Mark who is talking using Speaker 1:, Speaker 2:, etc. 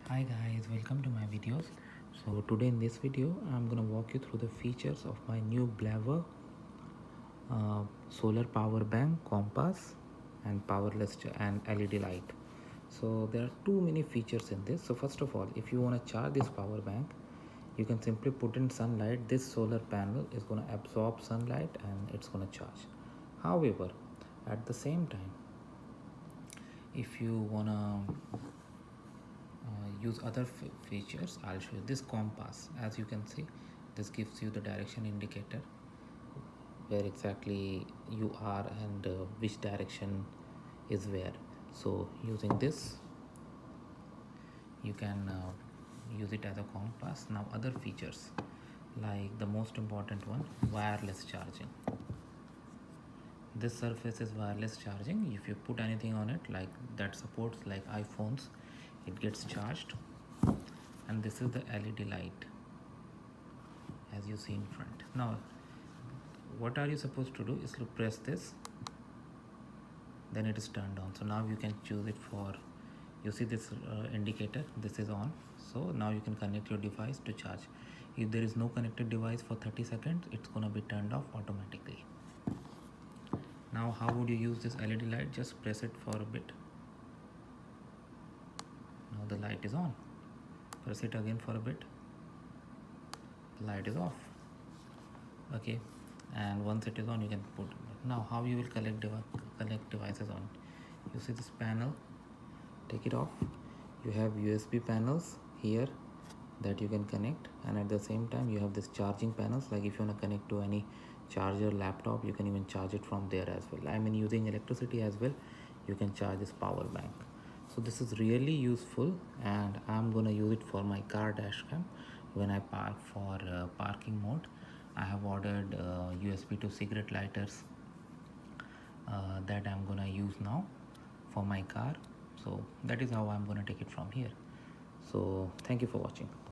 Speaker 1: Hi guys, welcome to my videos. So today in this video I'm gonna walk you through the features of my new BLAVOR solar power bank, compass and powerless and LED light. So there are too many features in this. So first of all, if you want to charge this power bank, you can simply put in sunlight. This solar panel is going to absorb sunlight and it's going to charge. However, at the same time, if you want to use other features, I'll show you this compass. As you can see, this gives you the direction indicator where exactly you are and which direction is where. So using this you can use it as a compass. Now other features, like the most important one, wireless charging. This surface is wireless charging. If you put anything on it like that supports like iPhones, it gets charged. And this is the LED light as you see in front. Now what are you supposed to do is to press this, then it is turned on. So now you can choose it for, you see this indicator, this is on. So now you can connect your device to charge. If there is no connected device for 30 seconds, it's gonna be turned off automatically. Now how would you use this LED light? Just press it for a bit. Now the light is on. Press it again for a bit. The light is off. Okay, and once it is on, you can put it back. Now how you will connect devices on? You see this panel, take it off. You have USB panels here that you can connect, and at the same time you have this charging panels. Like if you want to connect to any charger, laptop, you can even charge it from there as well. I mean, using electricity as well, you can charge this power bank. So this is really useful, and I'm gonna use it for my car dash cam when I park for parking mode. I have ordered USB to cigarette lighters that I'm gonna use now for my car. So that is how I'm gonna take it from here. So thank you for watching.